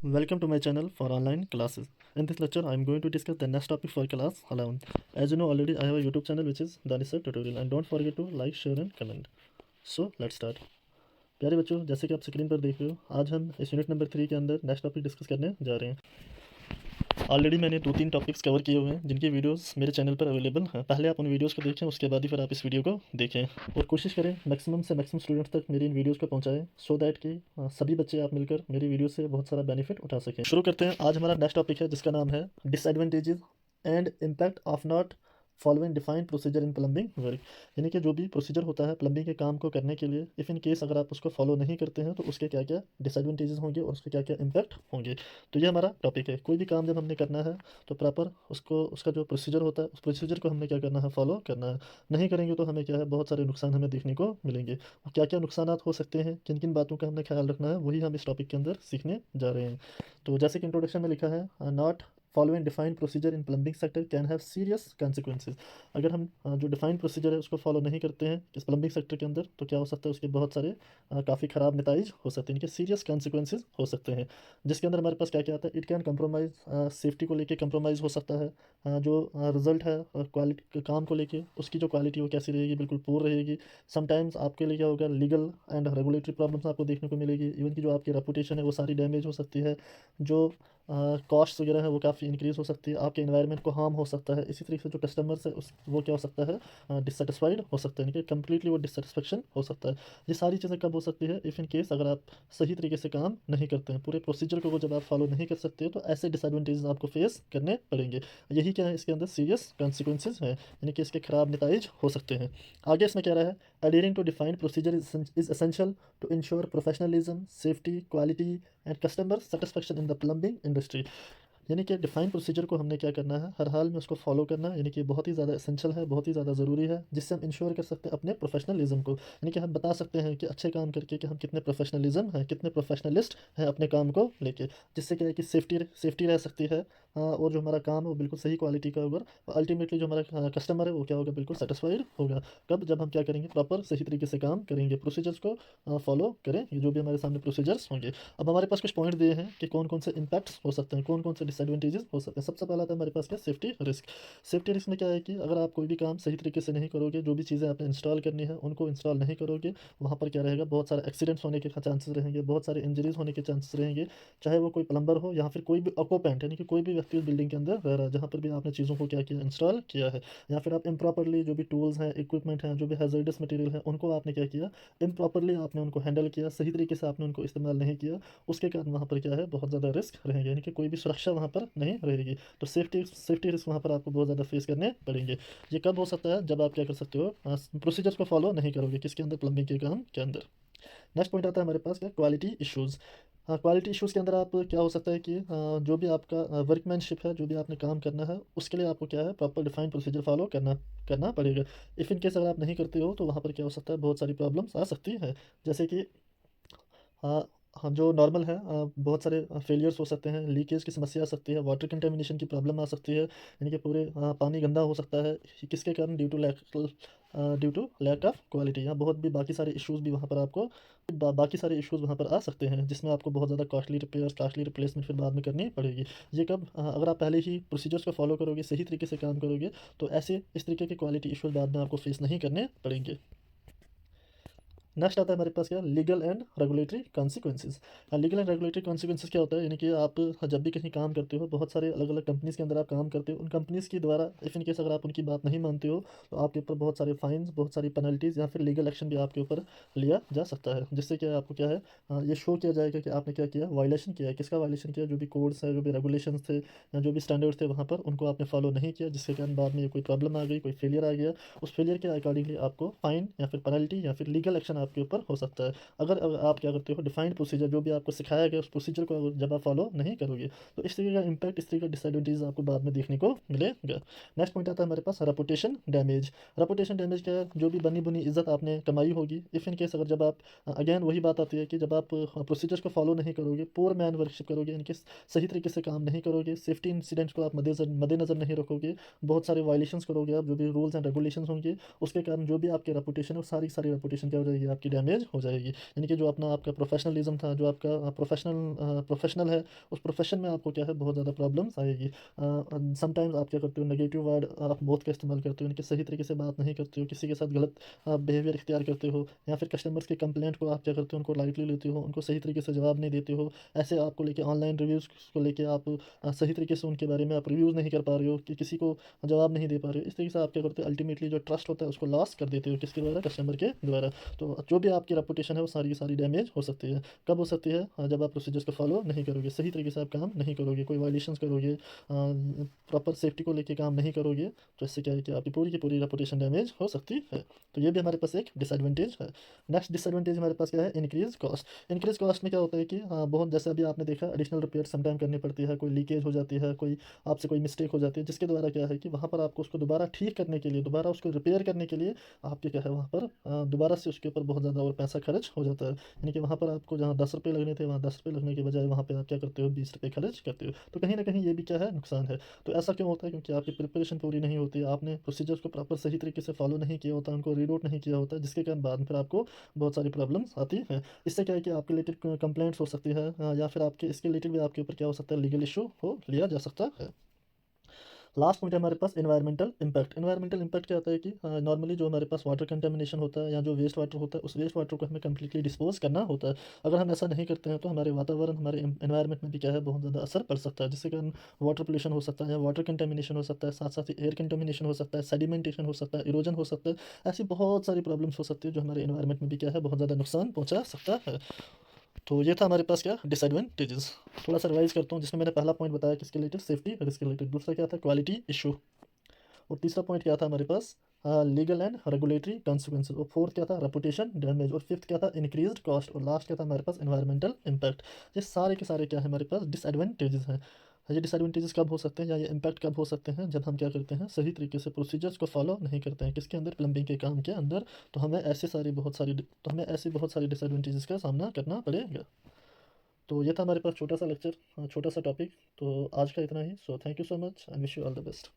Welcome to my channel for online classes. In this lecture, I am going to discuss the next topic for class 11. As you know already, I have a YouTube channel which is Danisar Tutorial and don't forget to like, share and comment. So let's start. प्यारे बच्चों, जैसे कि आप screen पर देख रहे हो, आज हम इस यूनिट नंबर 3 के अंदर नेक्स्ट टॉपिक डिस्कस करने जा रहे हैं। ऑलरेडी मैंने 2-3 टॉपिक्स कवर किए हुए हैं जिनकी वीडियोस मेरे चैनल पर अवेलेबल हैं। पहले आप उन वीडियोस को देखें, उसके बाद ही फिर आप इस वीडियो को देखें और कोशिश करें मैक्सिमम से मैक्सिमम स्टूडेंट्स तक मेरी इन वीडियोस को पहुंचाएं सो दैट कि सभी बच्चे आप मिलकर मेरी वीडियो से बहुत सारा बेनिफिट उठा सकें। शुरू करते हैं। आज हमारा नेक्स्ट टॉपिक है जिसका नाम है disadvantages and impact of not following defined procedure in plumbing work. यानी कि जो भी प्रोसीजर होता है प्लम्बिंग के काम को करने के लिए, इफ़ इन केस अगर आप उसको फॉलो नहीं करते हैं तो उसके क्या क्या डिसएडवांटेजेस होंगे और उसके क्या क्या इम्पैक्ट होंगे। तो ये हमारा टॉपिक है। कोई भी काम जब हमने करना है तो प्रॉपर उसका जो प्रोसीजर होता है उस प्रोसीजर को हमने क्या करना है, फॉलो करना है। नहीं करेंगे तो हमें क्या है, बहुत सारे नुकसान हमें देखने को मिलेंगे। और क्या क्या नुकसान हो सकते हैं, किन किन बातों का हमने ख्याल रखना है, वही हम इस टॉपिक के अंदर सीखने जा रहे हैं। तो जैसे कि इंट्रोडक्शन में लिखा है, not following defined procedure in plumbing sector can have serious consequences. अगर हम जो डिफाइंड प्रोसीजर है उसको फॉलो नहीं करते हैं इस प्लम्बिंग सेक्टर के अंदर तो क्या हो सकता है, उसके बहुत सारे काफ़ी ख़राब नताइज हो सकते हैं, इनके सीरियस कंसिक्वेंसेज हो सकते हैं। जिसके अंदर हमारे पास क्या क्या आता है, इट कैन कंप्रोमाइज़ सेफ्टी को लेके कंप्रोमाइज़ हो सकता है। जो रिजल्ट है क्वालिटी काम को लेके, उसकी जो क्वालिटी वो कैसी रहेगी, बिल्कुल पूर रहेगी। समटाइम्स आपके लिए क्या होगा, लीगल एंड रेगुलेटरी प्रॉब्लम्स आपको देखने को मिलेगी। इवन की जो आपकी रेपुटेशन है वो सारी डैमेज हो सकती है। जो कॉस्ट वगैरह है वो काफ़ी इंक्रीज़ हो सकती है। आपके एनवायरनमेंट को हार्म हो सकता है। इसी तरीके से जो कस्टमर्स है उस वो क्या हो सकता है, डिससेटिस्फाइड हो सकते हैं, यानी कि कम्प्लीटली वो डिससेटिस्फेक्शन हो सकता है। ये सारी चीज़ें कब हो सकती है, इफ़ इन केस अगर आप सही तरीके से काम नहीं करते हैं, पूरे प्रोसीजर को जब आप फॉलो नहीं कर सकते हो तो ऐसे डिसएडवांटेजेस आपको फेस करने पड़ेंगे। यही क्या है, इसके अंदर सीरियस कॉन्सिक्वेंसेज हैं, यानी कि इसके खराब नताइज हो सकते हैं। आगे इसमें क्या रहा है, adhering to defined procedure is essential to ensure professionalism, safety, quality and customer satisfaction in the plumbing industry। यानी कि डिफाइन प्रोसीजर को हमने क्या करना है, हर हाल में उसको फॉलो करना है, यानी कि बहुत ही ज़्यादा एसेंशियल है, बहुत ही ज़्यादा ज़रूरी है, जिससे हम इंश्योर कर सकते हैं अपने प्रोफेशनलिज्म को। यानी कि हम बता सकते हैं कि अच्छे काम करके कि हम कितने प्रोफेशनलिज्म हैं, कितने प्रोफेशनलिस्ट हैं अपने काम को लेके। जिससे क्या है कि सेफ्टी रह सकती है, और जो हमारा काम है वो बिल्कुल सही क्वालिटी का होगा और अल्टीमेटली जो हमारा कस्टमर है वो क्या होगा, बिल्कुल सेटिस्फाइड होगा। कब, जब हम क्या करेंगे, प्रॉपर सही तरीके से काम करेंगे, प्रोसीजर्स को फॉलो करें, ये जो भी हमारे सामने प्रोसीजर्स होंगे। अब हमारे पास कुछ पॉइंट दिए हैं कि कौन कौन से इम्पैक्ट्स हो सकते हैं, कौन कौन से डिसएडवांटेजेस हो सकते हैं। सबसे पहला था हमारे पास क्या, सेफ्टी रिस्क। सेफ्टी रिस्क में क्या है कि अगर आप कोई भी काम सही तरीके से नहीं करोगे, जो भी चीज़ें आपने इंस्टॉल करनी है उनको इंस्टॉल नहीं करोगे, वहाँ पर क्या रहेगा, बहुत सारे एक्सीडेंट्स होने के चांसेस रहेंगे, बहुत सारे इंजरीज होने के चांसेस रहेंगे। चाहे वो कोई प्लम्बर हो या फिर कोई भी ऑक्यूपेंट, यानी कि कोई भी व्यक्ति उस बिल्डिंग के अंदर रह रहा है जहाँ पर भी आपने चीज़ों को क्या किया, इंस्टॉल किया है। या फिर आप इम्प्रॉपरली जो भी टूल्स हैं, इक्विपमेंट हैं, जो भी हैजर्डस मटेरियल है, उनको आपने क्या किया, इम्प्रॉपरली आपने उनको हैंडल किया, सही तरीके से आपने उनको इस्तेमाल नहीं किया, उसके कारण वहाँ पर क्या है, बहुत ज़्यादा रिस्क रहेंगे, यानी कि कोई भी सुरक्षा वहाँ पर नहीं रहेगी। तो सेफ्टी रिस्क वहाँ पर आपको बहुत ज़्यादा फेस करने पड़ेंगे। ये कब हो सकता है, जब आप क्या कर सकते हो, प्रोसीजर्स को फॉलो नहीं करोगे, किसके अंदर, प्लम्बिंग के काम के अंदर। नेक्स्ट पॉइंट आता है हमारे पास क्या, क्वालिटी इश्यूज़। हाँ, क्वालिटी इश्यूज़ के अंदर आप क्या हो सकता है कि जो भी आपका वर्कमैनशिप है, जो भी आपने काम करना है, उसके लिए आपको क्या है, प्रॉपर डिफाइंड प्रोसीजर फॉलो करना करना पड़ेगा। इफ़ इन केस अगर आप नहीं करते हो तो वहाँ पर क्या हो सकता है, बहुत सारी प्रॉब्लम्स आ सकती है। जैसे कि हाँ, हाँ, जो नॉर्मल है, बहुत सारे फेलियर्स हो सकते हैं, लीकेज की समस्या आ सकती है, वाटर कंटेमिनेशन की प्रॉब्लम आ सकती है, यानी कि पूरे पानी गंदा हो सकता है। किसके कारण, due to lack of quality. यहाँ बहुत भी बाकी सारे इश्यूज़ भी वहाँ पर आपको बाकी सारे इश्यूज़ वहाँ पर आ सकते हैं, जिसमें आपको बहुत ज़्यादा कॉस्टली रिपेयर, कॉस्टली रिप्लेसमेंट फिर बाद में करनी पड़ेगी। ये कब, अगर आप पहले ही प्रोसीजर्स को फॉलो करोगे, सही तरीके से काम करोगे, तो ऐसे इस तरीके के क्वालिटी इश्यूज़ बाद में आपको फेस नहीं करने पड़ेंगे। नेक्स्ट आता है हमारे पास क्या, legal and regulatory consequences. Legal and regulatory consequences क्या होता है, यानी कि आप जब भी कहीं काम करते हो, बहुत सारे अलग अलग कंपनीज़ के अंदर आप काम करते हो, उन कंपनीज़ के द्वारा इफ़ इन केस अगर आप उनकी बात नहीं मानते हो तो आपके ऊपर बहुत सारे फाइन्स, बहुत सारी पेनल्टीज़ या फिर लीगल एक्शन भी आपके ऊपर लिया जा सकता है। जिससे क्या है, आपको क्या है, ये शो किया जाएगा कि आपने क्या किया, वायलेशन किया है। किसका वायलेशन किया, जो भी कोड्स है, जो भी रेगुलेशंस थे या जो भी स्टैंडर्ड्स थे वहाँ पर, उनको आपने फॉलो नहीं किया, जिसके कारण बाद में कोई प्रॉब्लम आ गई, कोई फेलियर आ गया, उस फेलियर के अकॉर्डिंगली आपको फाइन या फिर पेनल्टी या फिर लीगल एक्शन आपके ऊपर हो सकता है। अगर आप क्या करते हो, डिफाइंड प्रोसीजर जो भी आपको सिखाया गया उस प्रोसीजर को अगर जब आप फॉलो नहीं करोगे तो इस तरीके का इम्पैक्ट, इस तरीके का डिसएडवांटेज आपको बाद में देखने को मिलेगा। नेक्स्ट पॉइंट आता है हमारे पास रेपुटेशन डैमेज। रेपुटेशन डैमेज क्या है, जो भी बनी बुनी इज्जत आपने कमाई होगी, इफ़ इन केस अगर जब आप, अगेन वही बात आती है कि जब आप प्रोसीजर्स को फॉलो नहीं करोगे, पुअर मैन वर्कशिप करोगे, यानी कि सही तरीके से काम नहीं करोगे, सेफ्टी इंसिडेंट्स को आप मद्देनज़र नहीं रखोगे, बहुत सारे वायलेशंस करोगे आप, जो भी रूल्स एंड रेगुलेशंस होंगे, उसके कारण जो भी आपकी रेपुटेशन है वो सारी सारी रेपुटेशन क्या हो जाएगी, आपकी डैमेज हो जाएगी। यानी कि जो अपना आपका प्रोफेशनलिज्म था, जो आपका प्रोफेशनल है, उस प्रोफेशन में आपको क्या है बहुत ज़्यादा प्रॉब्लम्स आएगी। समटाइम्स आप क्या करते हो, नेगेटिव वर्ड आप बहुत का इस्तेमाल करते हो, यानी कि सही तरीके से बात नहीं करते हो, किसी के साथ गलत बिहेवियर इख्तियार करते हो, या फिर कस्टमर्स के कंप्लेंट को आप क्या करते हो, उनको लाइटली लेते हो, उनको सही तरीके से जवाब नहीं देते हो। ऐसे आपको लेके ऑनलाइन रिव्यूज़ को लेके आप सही तरीके से उनके बारे में आप रिव्यूज़ नहीं कर पा रहे हो, कि किसी को जवाब नहीं दे पा रहे हो। इस तरीके से आप क्या करते हो, अल्टीमेटली जो ट्रस्ट होता है उसको लॉस कर देते हो, किसके द्वारा, कस्टमर के द्वारा। तो जो भी आपकी रेपुटेशन है वो सारी की सारी डैमेज हो सकती है। कब हो सकती है, जब आप प्रोसीजर्स को फॉलो नहीं करोगे, सही तरीके से आप काम नहीं करोगे, कोई वायलेशंस करोगे, प्रॉपर सेफ्टी को लेके काम नहीं करोगे, तो इससे क्या है कि आपकी पूरी की पूरी रेपुटेशन डैमेज हो सकती है। तो ये भी हमारे पास एक डिसएडवांटेज है। नेक्स्ट डिसएडवांटेज हमारे पास क्या है, इंक्रीज कॉस्ट। इंक्रीज कॉस्ट में क्या होता है कि बहुत जैसे अभी आपने देखा, एडिशनल रिपेयर समटाइम करनी पड़ती है, कोई लीकेज हो जाती है, कोई आपसे कोई मिस्टेक हो जाती है, जिसके द्वारा क्या है कि वहाँ पर आपको उसको दोबारा ठीक करने के लिए, दोबारा उसको रिपेयर करने के लिए आपके क्या है वहाँ पर दोबारा से उसके ऊपर बहुत ज़्यादा और पैसा खर्च हो जाता है। यानी कि वहाँ पर आपको जहाँ 10 रुपये लगने थे, वहाँ 10 रुपये लगने के बजाय वहाँ पर आप क्या करते हो, 20 रुपये खर्च करते हो। तो कहीं ना कहीं ये भी क्या है, नुकसान है। तो ऐसा क्यों होता है, क्योंकि आपकी प्रिपरेशन पूरी नहीं होती, आपने प्रोसीजर्स को प्रॉपर सही तरीके से फॉलो नहीं किया होता, उनको रीड आउट नहीं किया होता, जिसके कारण बाद में फिर आपको बहुत सारी प्रॉब्लम्स आती हैं। इससे क्या है कि आपके रिलेटेड कंप्लेंट्स हो सकती है, या फिर आपके इसके रिलेटेड भी आपके ऊपर क्या हो सकता है, लीगल इशू हो लिया जा सकता है। लास्ट पॉइंट है हमारे पास इन्वायरमेंटल इम्पैक्ट। इन्वायरमेंटल इम्पैक्ट क्या होता है कि नॉर्मली जो हमारे पास वाटर कंटेमिनेशन होता है, या जो वेस्ट वाटर होता है, उस वेस्ट वाटर को हमें कम्प्लीटली डिस्पोज करना होता है। अगर हम ऐसा नहीं करते हैं तो हमारे वातावरण, हमारे एनवायरनमेंट में भी क्या है बहुत ज़्यादा असर पड़ सकता है, जिससे कारण वाटर पोल्यूशन हो सकता है, वाटर कंटेमिनेशन हो सकता है, साथ साथ ही एयर कंटेमिनेशन हो सकता है, सेडिमेंटेशन हो सकता है, इरोजन हो सकता है। ऐसी बहुत सारी प्रॉब्लम्स हो सकती है जो हमारे एनवायरनमेंट में भी क्या है बहुत ज़्यादा नुकसान पहुँचा सकता है। तो ये था हमारे पास क्या डिसएडवांटेजेस। थोड़ा सा रिवाइज करता हूँ, जिसमें मैंने पहला पॉइंट बताया किसके रिलेटेड, सेफ्टी और इसके रिलेटेड। दूसरा क्या था, क्वालिटी इशू। और तीसरा पॉइंट क्या था हमारे पास, लीगल एंड रेगुलेटरी कॉन्सिक्वेंसेज। और फोर्थ क्या था, रेपुटेशन डैमेज। और फिफ्थ क्या था, इंक्रीज्ड कॉस्ट। और लास्ट क्या था हमारे पास, एनवायरमेंटल इम्पैक्ट। ये सारे के सारे क्या है हमारे पास, डिसएडवांटेजेस हैं। ये डिसएडवांटेजेस कब हो सकते हैं, या ये इम्पैक्ट कब हो सकते हैं, जब हम क्या करते हैं, सही तरीके से प्रोसीजर्स को फॉलो नहीं करते हैं, किसके अंदर, प्लम्बिंग के काम के अंदर। तो हमें ऐसी बहुत सारी डिसएडवांटेजेस का सामना करना पड़ेगा। तो ये था हमारे पास छोटा सा लेक्चर, छोटा सा टॉपिक। तो आज का इतना ही। So thank you so much and wish you all the best.